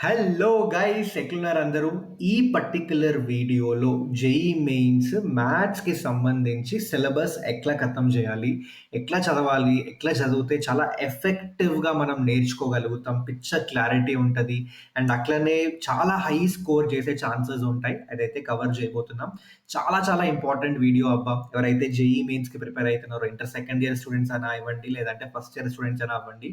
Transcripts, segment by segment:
Hello guys ఎట్లున్నారు అందరూ? ఈ పర్టిక్యులర్ వీడియోలో జేఈ మెయిన్స్ మ్యాథ్స్‌కి సంబంధించి సిలబస్ ఎట్లా ఖతం చేయాలి? ఎట్లా చదవాలి? ఎట్లా చదివితే చాలా ఎఫెక్టివ్‌గా మనం నేర్చుకోగలుగుతాం. పిచ్చ క్లారిటీ ఉంటది. అండ్ అట్లనే చాలా హై స్కోర్ చేసే ఛాన్సెస్ ఉంటాయి. అదైతే కవర్ చేయబోతున్నాం. చాలా చాలా ఇంపార్టెంట్ వీడియో అబ్బా! ఎవరైతే జేఈ మెయిన్స్‌కి ప్రిపేర్ అయితున్నారో ఇంటర్ సెకండ్ ఇయర్ స్టూడెంట్స్ అయినా ఇవ్వండి, లేదంటే ఫస్ట్ ఇయర్ స్టూడెంట్స్ అయినా అవ్వండి.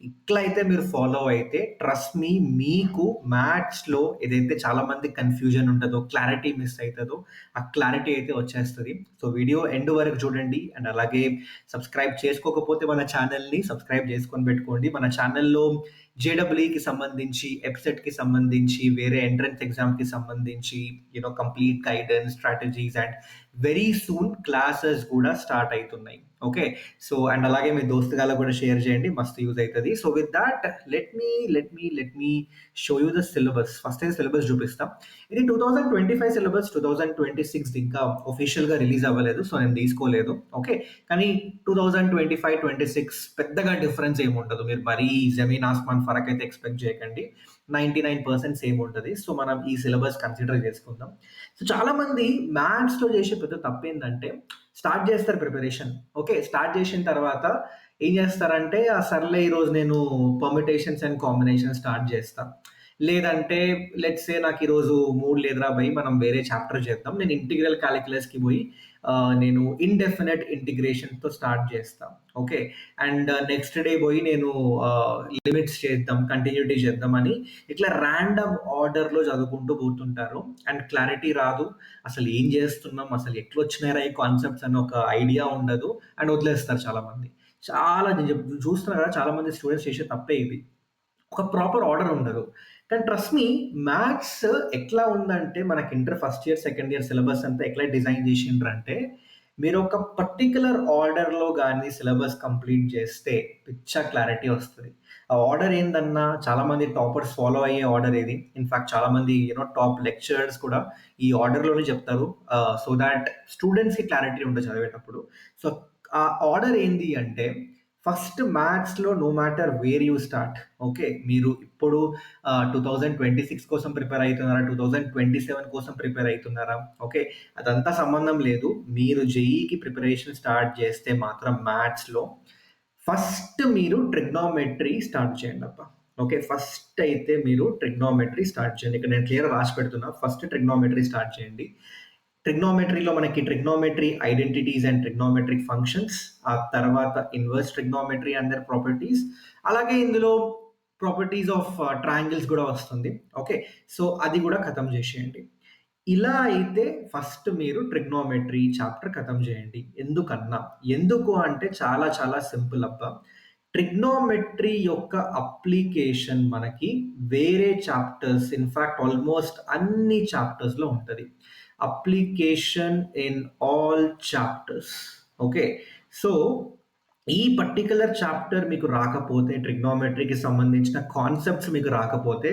ఇట్లయితే మీరు ఫాలో అయితే ట్రస్ట్ మీ మీకు మ్యాథ్స్‌లో ఏదైతే చాలా మందికి కన్‌ఫ్యూజన్ ఉంటదో, క్లారిటీ మిస్ అయితదో, ఆ క్లారిటీ అయితే వచ్చేస్తది. సో, వీడియో ఎండ్ వరకు చూడండి. అండ్ అలాగే సబ్స్క్రైబ్ చేసుకోకపోతే మన ఛానెల్‌ని సబ్స్క్రైబ్ చేసుకొని పెట్టుకోండి. మన ఛానెల్‌లో జేడబ్ల్యూఈకి సంబంధించి, ఎబ్సెట్‌కి సంబంధించి, వేరే ఎంట్రన్స్ ఎగ్జామ్‌కి సంబంధించి complete guidance, strategies and very soon classes కూడా స్టార్ట్ అయితున్నాయి. ఓకే. సో, అండ్ అలాగే మీ దోస్తుగాళ్ళకి కూడా షేర్ చేయండి. మస్తు యూజ్ అయితది. So, with thought let me show you the syllabus. First అయితే సిలబస్ చూపిస్తా. ఇది 2025 సిలబస్ 2026 ఇంకా ఆఫీషియల్‌గా రిలీజ్ అవ్వలేదు. సో, నేను తీసుకోలేదు. ఓకే. కానీ 2025, 26 పెద్దగా డిఫరెన్స్ ఏముండదు. మీరు మరీ జమీన్ ఆస్మాన్ ఫరక్ అయితే ఎక్స్‌పెక్ట్ చేయకండి. 99% సేమ్ ఉంటది. సో, మనం ఈ సిలబస్ కన్సిడర్ చేసుకుందాం. సో, చాలామంది మ్యాథ్స్‌లో చేసే పెద్ద తప్పేందంటే స్టార్ట్ చేస్తారు ప్రిపరేషన్. ఓకే. స్టార్ట్ చేసిన తర్వాత ఏం చేస్తారంటే, సర్లే ఈరోజు నేను పర్మిటేషన్స్ అండ్ కాంబినేషన్స్ స్టార్ట్ చేస్తా. లేదంటే లెట్స్ సే నాకు ఈరోజు మూడ్ లేదురా భయ్! మనం వేరే చాప్టర్ చేద్దాం. నేను ఇంటిగ్రల్ కాలిక్యులస్‌కి పోయి నేను ఇండెఫినిట్ ఇంటిగ్రేషన్‌తో స్టార్ట్ చేస్తా. ఓకే. అండ్ నెక్స్ట్ డే పోయి నేను లిమిట్స్ చేద్దాం, కంటిన్యూటీ చేద్దాం అని ఇట్లా ర్యాండమ్ ఆర్డర్‌లో చదువుకుంటూ పోతుంటారు. అండ్ క్లారిటీ రాదు. అసలు ఏం చేస్తున్నాం? అసలు ఎట్లొచ్చినాయిరా ఈ కాన్సెప్ట్స్ అని ఒక ఐడియా ఉండదు. అండ్ వదిలేస్తారు చాలామంది. చాలా నేను చూస్తున్నా కదా! చాలామంది స్టూడెంట్స్ చేసే తప్పే ఇది. ఒక ప్రాపర్ ఆర్డర్ ఉండదు. కానీ ట్రస్ట్ మీ మ్యాథ్స్ ఎట్లా ఉందంటే మనకి inter first year, second year syllabus అంతా ఎట్లా డిజైన్ చేసిండ్రంటే మీరు ఒక పర్టిక్యులర్ ఆర్డర్‌లో గాని సిలబస్ కంప్లీట్ చేస్తే పిచ్చ క్లారిటీ వస్తది. ఆ ఆర్డర్ ఏందన్నా చాలామంది టాపర్స్ ఫాలో అయ్యే ఆర్డర్ ఇది. ఇన్‌ఫాక్ట్ చాలామంది టాప్ లెక్చరర్స్ కూడా ఈ ఆర్డర్‌లోనే చెప్తారు. సో థాట్ స్టూడెంట్స్‌కి క్లారిటీ ఉంటది చదివేటప్పుడు. సో, ఆ ఆర్డర్ ఏంది అంటే ఫస్ట్ మ్యాథ్స్‌లో no matter where you start. Okay. మీరు ఇప్పుడు 2026 కోసం ప్రిపేర్ అయితున్నారా? 2027 కోసం ప్రిపేర్ అయితున్నారా? ఓకే. అదంతా సంబంధం లేదు. మీరు జేఈకి ప్రిపరేషన్ స్టార్ట్ చేస్తే మాత్రం మ్యాథ్స్‌లో ఫస్ట్ మీరు ట్రిగ్నోమెట్రీ స్టార్ట్ చేయండబ్బా! ఓకే. ఫస్ట్ అయితే మీరు ట్రిగ్నోమెట్రీ స్టార్ట్ చేయండి. ఇక్కడ నేను క్లియర్‌గా రాసి పెడుతున్నా. ఫస్ట్ ట్రిగ్నోమెట్రీ స్టార్ట్ చేయండి. ట్రిగ్నోమెట్రీలో మనకి trigonometry identities and trigonometric functions, ఆ తర్వాత inverse trigonometry and there properties, అలాగే ఇందులో ప్రాపర్టీస్ ఆఫ్ ట్రయాంగిల్స్ కూడా వస్తుంది. ఓకే. సో, అది కూడా ఖతం చేసేయండి. ఇలా అయితే ఫస్ట్ మీరు ట్రిగ్నోమెట్రీ చాప్టర్ ఖతం చేయండి. ఎందుకు అంటే చాలా చాలా సింపుల్ అబ్బా! ట్రిగ్నోమెట్రీ యొక్క అప్లికేషన్ మనకి వేరే చాప్టర్స్ ఇన్‌ఫాక్ట్ ఆల్‌మోస్ట్ అన్ని చాప్టర్స్‌లో ఉంటది. Application in all chapters. Okay. So, ఈ పర్టిక్యులర్ చాప్టర్ మీకు రాకపోతే ట్రిగ్నోమెట్రీకి సంబంధించిన కాన్సెప్ట్స్ మీకు రాకపోతే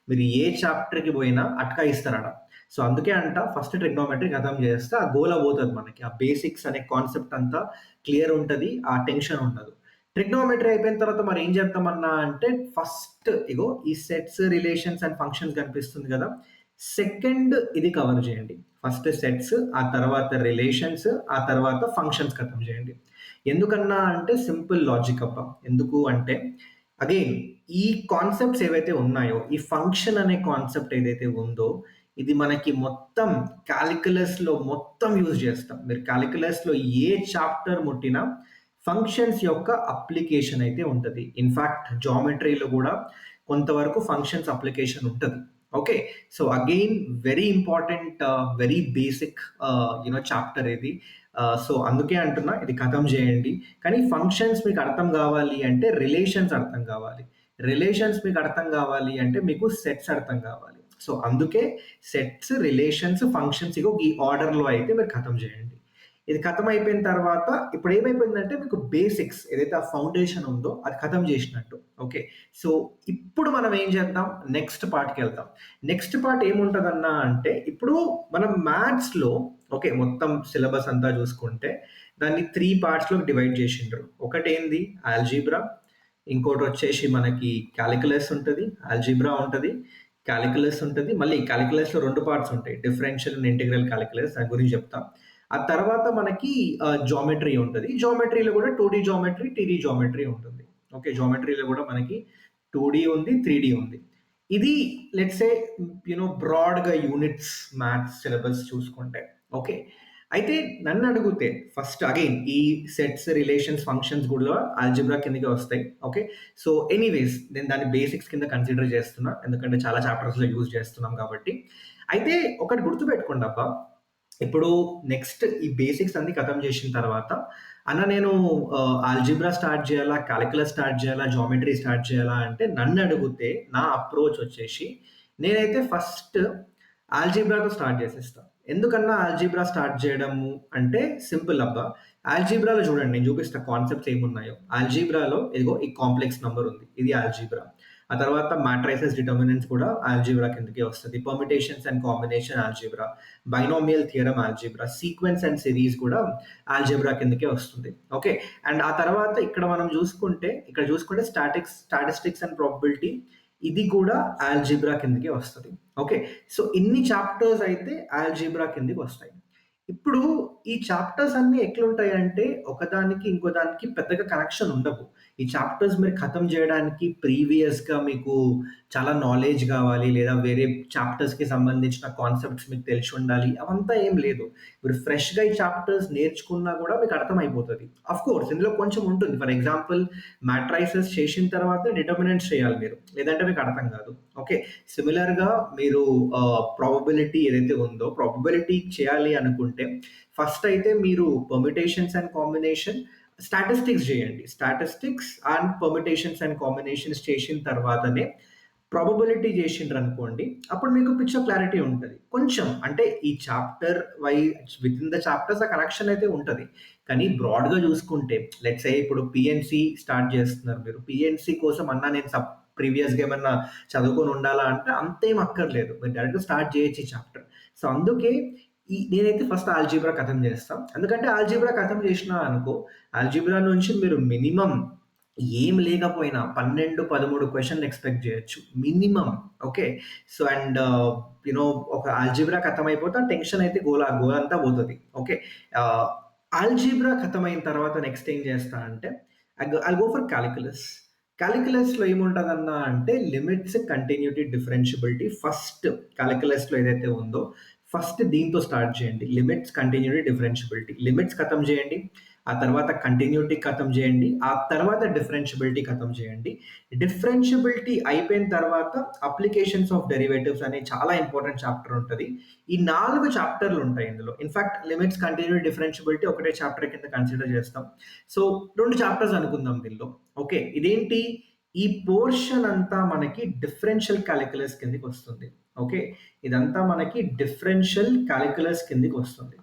మీరు ఏ చాప్టర్‌కి పోయినా అటకాయిస్తారాడ. సో, అందుకే అంట ఫస్ట్ ట్రిగ్నోమెట్రీ ఖతం చేస్తే ఆ గోల పోతది మనకి. ఆ బేసిక్స్ అనే కాన్సెప్ట్ అంతా క్లియర్ ఉంటది. ఆ టెన్షన్ ఉండదు. ట్రిగ్నోమెట్రీ అయిపోయిన తర్వాత మరి ఏం చేద్దామన్నా అంటే ఫస్ట్ ఇగో ఈ సెట్స్, రిలేషన్స్ అండ్ ఫంక్షన్స్ కనిపిస్తుంది కదా! సెకండ్ ఇది కవర్ చేయండి. ఫస్ట్ సెట్స్, ఆ తర్వాత రిలేషన్స్, ఆ తర్వాత ఫంక్షన్స్ ఖతం చేయండి. ఎందుకన్నా అంటే సింపుల్ లాజిక్ అబ్బా! ఎందుకు అంటే అగైన్ ఈ కాన్సెప్ట్స్ ఏవైతే ఉన్నాయో, ఈ ఫంక్షన్ అనే కాన్సెప్ట్ ఏదైతే ఉందో, ఇది మనకి మొత్తం కాలిక్యులస్‌లో మొత్తం యూజ్ చేస్తాం. మీరు కాలిక్యులస్‌లో ఏ చాప్టర్ ముట్టినా ఫంక్షన్స్ యొక్క అప్లికేషన్ అయితే ఉంటది. ఇన్‌ఫాక్ట్ జామెట్రీలో కూడా కొంతవరకు ఫంక్షన్స్ అప్లికేషన్ ఉంటది. Okay. So, again very important very basic chapter ఇది. సో, అందుకే అంటున్నా ఇది ఖతం చేయండి. కానీ ఫంక్షన్స్ మీకు అర్థం కావాలి అంటే రిలేషన్స్ అర్థం కావాలి. రిలేషన్స్ మీకు అర్థం కావాలి అంటే మీకు సెట్స్ అర్థం కావాలి. సో, అందుకే సెట్స్, రిలేషన్స్, ఫంక్షన్స్ ఇగో ఈ ఆర్డర్‌లో అయితే మీరు ఖతం చేయండి. ఇది ఖతం అయిపోయిన తర్వాత ఇప్పుడు ఏమైపోయిందంటే మీకు బేసిక్స్ ఏదైతే ఆ ఫౌండేషన్ ఉందో అది ఖతం చేసినట్టు. ఓకే. సో, ఇప్పుడు మనం ఏం చేద్దాం నెక్స్ట్ పార్ట్‌కెళ్దాం. నెక్స్ట్ పార్ట్ ఏముంటదన్నా అంటే ఇప్పుడు మనం మ్యాథ్స్‌లో ఓకే. మొత్తం సిలబస్ అంతా చూసుకుంటే దాన్ని 3 పార్ట్స్‌లో డివైడ్ చేసిండ్రు. ఒకటేంది ఆల్జీబ్రా, ఇంకోటొచ్చేసి మనకి కాలిక్యులస్ ఉంటది, ఆల్జీబ్రా ఉంటది, కాలిక్యులస్ ఉంటది. మళ్ళీ కాలిక్యులస్‌లో 2 పార్ట్స్ ఉంటాయి. డిఫరెన్షియల్ అండ్ ఇంటిగ్రల్ కాలిక్యులస్ దాని గురించి చెప్తా. ఆ తర్వాత మనకి జామెట్రీ ఉంటది. జామెట్రీలో కూడా 2డీ జామెట్రీ, 3డీ జామెట్రీ ఉంటుంది. ఓకే. జామెట్రీలో కూడా మనకి 2డీ ఉంది, 3డీ ఉంది. ఇది లెట్స్ సే బ్రాడ్‌గా యూనిట్స్ మ్యాథ్స్ సిలబస్ చూసుకుంటే. ఓకే. అయితే నన్నడిగితే ఫస్ట్ అగైన్ ఈ సెట్స్, రిలేషన్స్, ఫంక్షన్స్ గూడా ఆల్జీబ్రా కిందకే వస్తాయి. ఓకే. సో, ఎనీవేస్ నేను దాన్ని బేసిక్స్ కింద కన్సిడర్ చేస్తున్నా. ఎందుకంటే చాలా చాప్టర్స్‌లో యూజ్ చేస్తున్నాం కాబట్టి. అయితే ఒకటి గుర్తుపెట్టుకోండబ్బా! ఇప్పుడు నెక్స్ట్ ఈ బేసిక్స్ అన్నీ ఖతం చేసిన తర్వాత, అన్న నేను ఆల్జీబ్రా స్టార్ట్ చేయాలా? కాలిక్యులస్ స్టార్ట్ చేయాలా? జామెట్రీ స్టార్ట్ చేయాలా? అంటే నన్నడిగితే నా అప్రోచ్ వచ్చేసి నేనైతే ఫస్ట్ ఆల్జీబ్రాతో స్టార్ట్ చేసేస్తా. ఎందుకన్నా ఆల్జీబ్రా స్టార్ట్ చేయడము అంటే సింపుల్ అబ్బా! ఆల్జీబ్రాలో చూడండి నేను చూపిస్తా కాన్సెప్ట్స్ ఏమున్నాయో. ఆల్జీబ్రాలో ఇదిగో ఈ కాంప్లెక్స్ నంబర్ ఉంది. ఇది ఆల్జీబ్రా. ఆ తర్వాత మాట్రైసెస్ డిటర్మినెంట్స్ కూడా ఆల్జీబ్రా కిందకే వస్తది. Permutations and combination algebra, binomial theorem algebra, sequence and series కూడా ఆల్జీబ్రా కిందకే వస్తుంది. ఓకే. అండ్ ఆ తర్వాత ఇక్కడ చూసుకుంటే స్టాటిస్టిక్స్ అండ్ ప్రాబబిలిటీ ఇది కూడా ఆల్జీబ్రా కిందకే వస్తది. ఓకే. సో, ఇన్ని చాప్టర్స్ అయితే ఆల్జీబ్రా కిందకి వస్తాయి. ఇప్పుడు ఈ చాప్టర్స్ అన్నీ ఎట్లుంటాయంటే, ఒకదానికి ఇంకో దానికి పెద్దగా కనెక్షన్ ఉండవు. ఈ చాప్టర్స్ మీరు ఖతం జేయడానికి ప్రీవియస్‌గా మీకు చాలా నాలెడ్జ్ గావాలి, లేదా వేరే చాప్టర్స్‌కి సంబంధించిన కాన్సెప్ట్స్ మీకు తెలిసుండాలి. అవంతా ఏం లేదు. మీరు ఫ్రెష్‌గా ఈ చాప్టర్స్ నేర్చుకున్నా గూడా మీకు అర్థమైపోతది. ఆఫ్‌కోర్స్ ఇందులో కొంచెం ఉంటుంది. ఫర్ ఎగ్జాంపుల్ మ్యాట్రైసెస్ చేసిన తర్వాత డిటర్మినెంట్స్ చేయాలి మీరు. లేదంటే మీకు అర్థం గాదు. ఓకే. సిమిలర్‌గా మీరు ప్రాబబిలిటీ ఏదైతే ఉందో, ప్రాబబిలిటీ చేయాలి అనుకుంటే, ఫస్ట్ అయితే మీరు పర్ముటేషన్స్ అండ్ కాంబినేషన్, స్టాటిస్టిక్స్ జేయండి. Statistics and permutations and combinations చేసిన తర్వాతనే ప్రాబబిలిటీ జేషిండ్రనుకోండి, అప్పుడు మీకు పిక్చర్ క్లారిటీ ఉంటది. కొంచెం అంటే ఈ చాప్టర్ వితిన్ ద చాప్టర్స్ ఆ కనెక్షన్ అయితే ఉంటది. కానీ బ్రాడ్‌గా జూసుకుంటే లెట్స్ సే ఇప్పుడు పీఎన్‌సీ స్టార్ట్ జేస్తున్నారు మీరు. పీఎన్‌సీ కోసం అన్నా నేను ప్రీవియస్‌గా ఏమన్నా చదువుకొని ఉండాలా అంటే అంతేం అక్కర్లేదు. మీరు డైరెక్ట్‌గా స్టార్ట్ జేయొచ్చు ఈ చాప్టర్. సో, అందుకే నేనైతే ఫస్ట్ ఆల్జీబ్రా ఖతం జేస్తా. ఎందుకంటే ఆల్జీబ్రా ఖతం జేసినా అనుకో, ఆల్జీబ్రా నుంచి మీరు మినిమమ్ ఏం లేకపోయినా 12, 13 క్వెషన్‌లు ఎక్స్‌పెక్ట్ జేయొచ్చు. మినిమమ్. ఓకే. సో, అండ్ ఒక ఆల్జీబ్రా ఖతమైపోతే ఆ టెన్షన్ అయితే గోలంతా పోతది. ఓకే. ఆహ్, ఆల్జీబ్రా ఖతమైన తర్వాత నెక్స్ట్ ఏం చేస్తా అంటే ఐల్ గో ఫర్ కాలిక్యులస్. కాలిక్యులస్‌లో ఏముంటదన్నా అంటే లిమిట్స్, కంటిన్యూటీ, డిఫరెన్షియబిలిటీ ఫస్ట్ కాలిక్యులస్‌లో ఏదైతే ఉందో ఫస్ట్ దీంతో స్టార్ట్ చేయండి. Limits, continuity, differentiability. లిమిట్స్ ఖతం చేయండి. ఆ తర్వాత కంటిన్యూటీ ఖతం చేయండి. ఆ తర్వాత డిఫరెన్షియబిలిటీ ఖతం చేయండి. డిఫరెన్షియబిలిటీ అయిపోయిన తర్వాత అప్లికేషన్స్ ఆఫ్ డెరివేటివ్స్ అనే చాలా ఇంపార్టెంట్ చాప్టర్ ఉంటది. ఈ 4 చాప్టర్‌లు ఉంటాయి ఇందులో. ఇన్‌ఫాక్ట్ లిమిట్స్, కంటిన్యూటీ, డిఫరెన్షియబిలిటీ ఒకటే చాప్టర్ కింద కన్సిడర్ చేస్తాం. సో, 2 చాప్టర్స్ అనుకుందాం దీనిలో. ఓకే. ఇదేంటి? ఈ పోర్షన్ అంతా మనకి డిఫరెన్షియల్ కాలిక్యులస్ కిందకొస్తుంది. ఓకే. ఇదంతా మనకి డిఫరెన్షియల్ కాలిక్యులస్ కిందకొస్తుంది.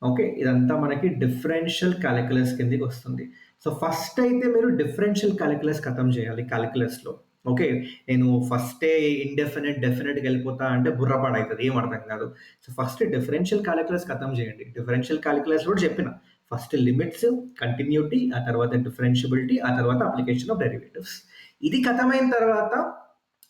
ఓకే. ఇదంతా మనకి డిఫరెన్షియల్ కాలిక్యులస్ కిందకొస్తుంది. సో, ఫస్ట్ అయితే మీరు డిఫరెన్షియల్ కాలిక్యులస్ ఖతం చేయాలి కాలిక్యులస్‌లో. ఓకే. నేను ఫస్టే ఇండెఫినిట్, డెఫినిట్‌గెళ్ళిపోతా అంటే బుర్ర పాడైతది. ఏం అర్థం కాదు. సో, ఫస్ట్ డిఫరెన్షియల్ కాలిక్యులస్ ఖతం చేయండి. డిఫరెన్షియల్ కాలిక్యులస్ కూడా చెప్పిన. ఫస్ట్ లిమిట్స్, కంటిన్యూటీ, ఆ తర్వాత డిఫరెన్షియబిలిటీ, ఆ తర్వాత అప్లికేషన్ ఆఫ్ డెరివేటివ్స్. ఇది ఖతమైన తర్వాత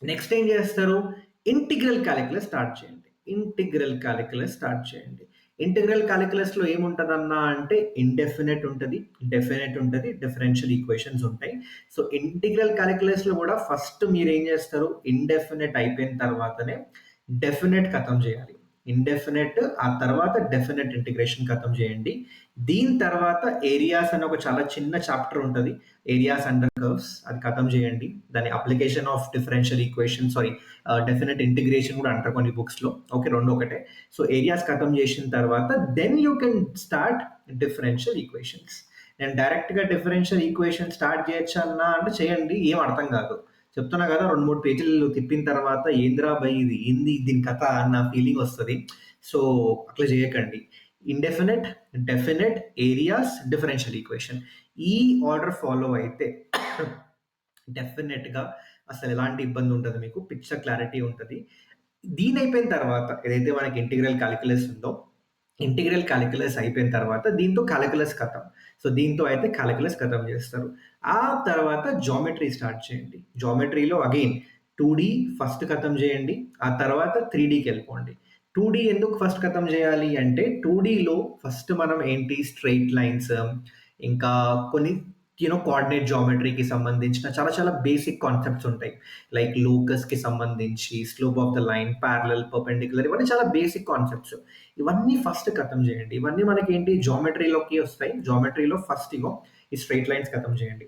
నెక్స్ట్ ఏం చేస్తారు? ఇంటిగ్రల్ కాలిక్యులస్ స్టార్ట్ చేయండి. ఇంటిగ్రల్ కాలిక్యులస్ స్టార్ట్ చేయండి. ఇంటిగ్రల్ కాలిక్యులస్‌లో ఏముంటదన్నా అంటే ఇండెఫినిట్ ఉంటది, డెఫినిట్ ఉంటది, డిఫరెన్షియల్ ఈక్వేషన్స్ ఉంటాయి. సో, ఇంటిగ్రల్ కాలిక్యులస్‌లో గూడా ఫస్ట్ మీరేం జేస్తారు? ఇండెఫినిట్ అయిపోయిన తర్వాతనే డెఫినిట్ ఖతం జేయాలి. ఇండెఫినిట్ ఆ తర్వాత డెఫినిట్ ఇంటిగ్రేషన్ ఖతం జేయండి. దీని తర్వాత ఏరియాస్ అని ఒక చాలా చిన్న చాప్టర్ ఉంటది. ఏరియాస్ అండర్ కర్వ్స్ అది ఖతం జేయండి. దాని application of differential equation definite integration గూడా అంటారు కొన్ని బుక్స్‌లో. ఓకే. 2 ఒకటే. సో, ఏరియాస్ ఖతం చేసిన తర్వాత then you can start differential equations. నేను డైరెక్ట్‌గా డిఫరెన్షియల్ ఈక్వేషన్ స్టార్ట్ చేయొచ్చన్నా అంటే చేయండి. ఏం అర్థం కాదు. చెప్తున్నా కదా 2, 3 పేజీలు తిప్పిన తర్వాత ఏందిరా భయ్ ఇది ఏంది దీని కథ అన్న ఫీలింగ్ వస్తది. సో, అట్లా చేయకండి. Indefinite, definite, areas, differential equation. ఈ ఆర్డర్ ఫాలో అయితే డెఫినిట్‌గా అసలెలాంటి ఇబ్బంది ఉండదు మీకు. పిక్చర్ క్లారిటీ ఉంటది. దీనయిపోయిన తర్వాత ఏదైతే మనకి ఇంటిగ్రల్ కాలిక్యులస్ ఉందో, ఇంటిగ్రల్ కాలిక్యులస్ అయిపోయిన తర్వాత దీంతో కాలిక్యులస్ ఖతం. సో, దీంతో అయితే కాలిక్యులస్ ఖతం జేస్తారు. ఆ తర్వాత జామెట్రీ స్టార్ట్ చేయండి. జామెట్రీలో అగైన్ 2డీ ఫస్ట్ ఖతం జేయండి. ఆ తర్వాత 3డీకెళ్ళిపోండి. 2డీ ఎందుకు ఫస్ట్ ఖతం జేయాలి అంటే 2డీలో ఫస్ట్ మనం ఏంటి స్ట్రెయిట్ లైన్స్ ఇంకా కొన్ని కోఆర్డినేట్ జామెట్రీకి సంబంధించిన చాలా చాలా బేసిక్ కాన్సెప్ట్స్ ఉంటాయి. లైక్ లోకస్‌కి సంబంధించి, slope of the line, parallel, perpendicular ఇవన్నీ చాలా బేసిక్ కాన్సెప్ట్స్. ఇవన్నీ ఫస్ట్ ఖతం చేయండి. ఇవన్నీ మనకేంటి జామెట్రీలోకి వస్తాయి. జామెట్రీలో ఫస్ట్ ఈ స్ట్రెయిట్ లైన్స్ ఖతం చేయండి.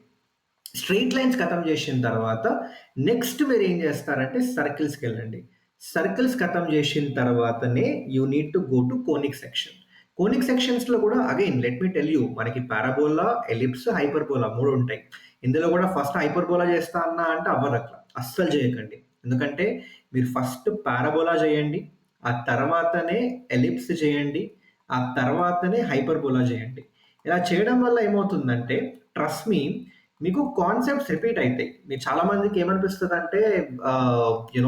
స్ట్రెయిట్ లైన్స్ ఖతం చేసిన తర్వాత నెక్స్ట్ మీరేం చేస్తారంటే సర్కిల్స్‌కెళ్ళండి. సర్కిల్స్ ఖతం చేసిన తర్వాతనే you need to go to conic section. Conic సెక్షన్స్‌లో కూడా again let me tell you మనకి పారాబోలా, ఎలిప్స్, హైపర్బోలా 3 ఉంటాయి. ఇందులో కూడా ఫస్ట్ హైపర్బోలా చేస్తా అన్నా అంటే అవ్వదట్లా. అస్సలు చేయకండి. ఎందుకంటే మీరు ఫస్ట్ పారాబోలా చేయండి. ఆ తర్వాతనే ఎలిప్స్ చేయండి. ఆ తర్వాతనే హైపర్బోలా చేయండి. ఇలా చేయడం వల్ల ఏమవుతుందంటే ట్రస్ట్ మీ మీకు కాన్సెప్ట్స్ రిపీట్ అయితాయి. మీరు చాలా మందికి ఏమనిపిస్తదంటే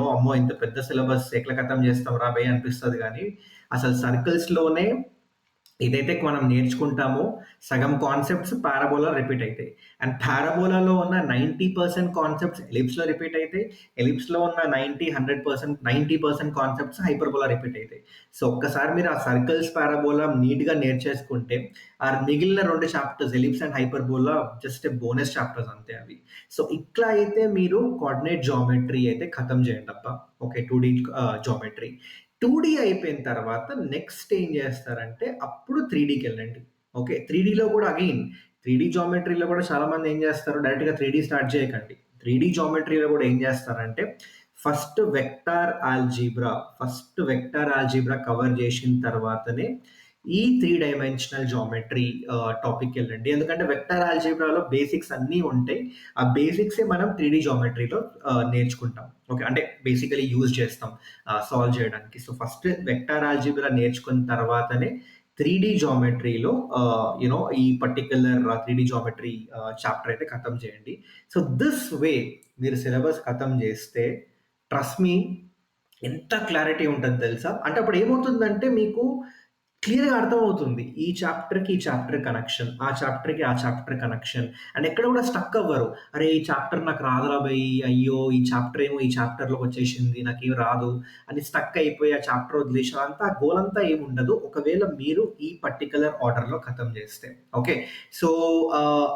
అమ్మో! ఇంత పెద్ద సిలబస్ ఎట్లా ఖతం చేస్తాం రా బయ్ అనిపిస్తది గానీ, అసలు సర్కిల్స్‌లోనే ఏదైతే మనం నేర్చుకుంటామో సగం కాన్సెప్ట్స్ పారాబోలా రిపీట్ అయితాయి. అండ్ పారాబోలాలో ఉన్న 90% కాన్సెప్ట్స్ ఎలిప్స్‌లో రిపీట్ అయితాయి. ఎలిప్స్‌లో ఉన్న 90% కాన్సెప్ట్స్ హైపర్బోలా రిపీట్ అయితాయి. సో, ఒక్కసారి మీరు ఆ సర్కిల్స్, పారాబోలా నీట్‌గా నేర్చేసుకుంటే ఆ మిగిలిన 2 chapters ellipse and hyperbola just bonus chapters అంతే అవి. సో, ఇట్లా అయితే మీరు కోఆర్డినేట్ జియోమెట్రీ అయితే ఖతం చేయండబ్బా. ఓకే. 2డీ జియోమెట్రీ. 2డీ అయిపోయిన తర్వాత నెక్స్ట్ ఏం చేస్తారంటే అప్పుడు 3డీకెళ్ళండి. ఓకే. 3డీలో కూడా అగైన్ 3డీ జియోమెట్రీలో కూడా చాలా మంది ఏం చేస్తారు డైరెక్ట్‌గా 3డీ స్టార్ట్ చేయకండి. 3డీ జియోమెట్రీలో కూడా ఏం చేస్తారంటే ఫస్ట్ వెక్టార్ ఆల్జీబ్రా కవర్ చేసిన తర్వాతనే ఈ 3 డైమెన్షనల్ జియోమెట్రీ టాపిక్‌కెళ్ళండి. ఎందుకంటే వెక్టార్ ఆల్జీబ్రాలో బేసిక్స్ అన్నీ ఉంటాయి. ఆ బేసిక్సే మనం 3డీ జియోమెట్రీలో నేర్చుకుంటాం. ఓకే. అంటే బేసికల్లీ యూజ్ చేస్తాం సాల్వ్ చేయడానికి. సో, ఫస్ట్ వెక్టార్ ఆల్జీబ్రా నేర్చుకున్న తర్వాతనే 3డీ జియోమెట్రీలో ఈ పర్టిక్యులర్ 3డీ జియోమెట్రీ చాప్టర్ అయితే ఖతం చేయండి. సో, దిస్ వే మీరు సిలబస్ ఖతం చేస్తే ట్రస్ట్ మీ ఎంత క్లారిటీ ఉంటది తెలుసా? అంటే అప్పుడు ఏమవుతుందంటే మీకు క్లియర్‌గా అర్థమవుతుంది. ఈ చాప్టర్ కనెక్షన్, ఆ చాప్టర్ కనెక్షన్ అండ్ ఎక్కడ కూడా స్టక్ అవ్వరు. అరే! ఈ చాప్టర్ నాకు రాదురా బయ్! అయ్యో! ఈ చాప్టర్ ఏమో ఈ చాప్టర్‌లోకొచ్చేసింది. నాకేం రాదు అని స్టక్ అయిపోయి ఆ చాప్టర్ వదిలేసి అదంతా ఆ గోలంతా ఏముండదు. ఒకవేళ మీరు ఈ పర్టిక్యులర్ ఆర్డర్‌లో ఖతం చేస్తే. ఓకే. సో,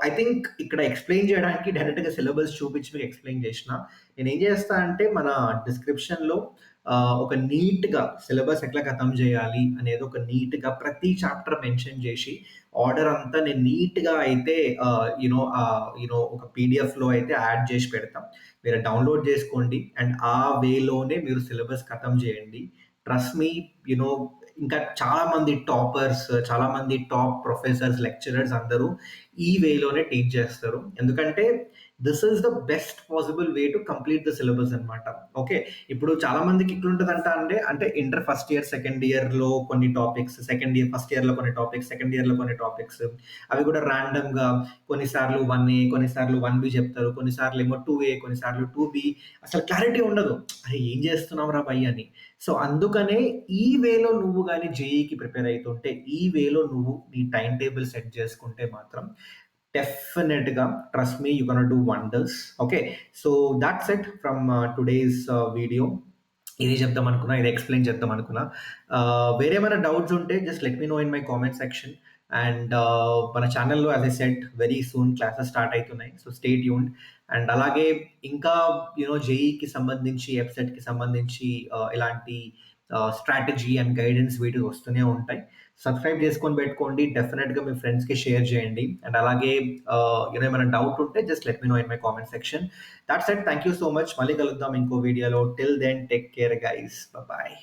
ఐ థింక్ ఇక్కడ ఎక్స్‌ప్లెయిన్ చేయడానికి డైరెక్ట్‌గా సిలబస్ చూపించి మీకు ఎక్స్‌ప్లెయిన్ చేషినా. నేనేం చేస్తా అంటే మన డిస్క్రిప్షన్‌లో ఒక నీట్‌గా సిలబస్ ఎట్లా ఖతం చేయాలి అనేది ఒక నీట్‌గా ప్రతి చాప్టర్ మెన్షన్ చేసి ఆర్డర్ అంతా నేను నీట్‌గా అయితే ఒక పీడీఎఫ్‌లో అయితే యాడ్ చేసి పెడతా. మీరు డౌన్‌లోడ్ చేసుకోండి అండ్ ఆ వేలోనే మీరు సిలబస్ ఖతం చేయండి. ట్రస్ట్ మీ యూ నో ఇంకా చాలామంది టాపర్స్, చాలామంది టాప్ ప్రొఫెసర్స్, లెక్చరర్స్ అందరూ ఈ వేలోనే టీచ్ చేస్తారు. ఎందుకంటే this is the best possible way to complete the syllabus అన్నమాట. ఓకే. ఇప్పుడు చాలా మందికి ఎట్లుంటదంట అంటే ఇంటర్ ఫస్ట్ ఇయర్, సెకండ్ ఇయర్‌లో కొన్ని టాపిక్స్, ఫస్ట్ ఇయర్‌లో కొన్ని టాపిక్స్, సెకండ్ ఇయర్‌లో కొన్ని టాపిక్స్ అవి కూడా రాండమ్‌గా కొన్నిసార్లు 1A, కొన్నిసార్లు 1B చెప్తారు. కొన్నిసార్లేమో 2A, కొన్నిసార్లు 2B అసలు క్లారిటీ ఉండదు. అరే! ఏం చేస్తున్నావురా భయ్ అని. సో, అందుకనే ఈ వేలో నువ్వు గాని జేఈఈకి ప్రిపేర్ అయితుంటే, ఈ వేలో నువ్వు నీ టైమ్ టేబుల్ సెట్ చేసుకుంటే మాత్రం డెఫినిట్‌గా trust me you gonna do wonders. Okay. So, that's it from today's video. ఇదే చెప్దామనుకున్నా. ఇదే ఎక్స్‌ప్లెయిన్ చేద్దామనుకున్నా. వేరేమైనా డౌట్స్ ఉంటే just let me know in my comment section. And మన ఛానెల్‌లో as I said very soon classes start అయితున్నాయి. So, stay tuned. And అలాగే ఇంకా జేఈఈకి సంబంధించి, ఎఫ్‌సెట్‌కి సంబంధించి ఇలాంటి స్ట్రాటజీ అండ్ గైడెన్స్ వీడియోస్ వస్తూనే ఉంటాయి. సబ్స్క్రైబ్ చేసుకొని పెట్టుకోండి. డెఫినిట్‌గా మీ ఫ్రెండ్స్‌కి షేర్ చేయండి. అండ్ అలాగే ఏమైనా డౌట్ ఉంటే just let me know in my comment section. That's it. Thank you so much. మళ్ళీ కలుద్దాం ఇంకో వీడియోలో. Till then take care guys. Bye.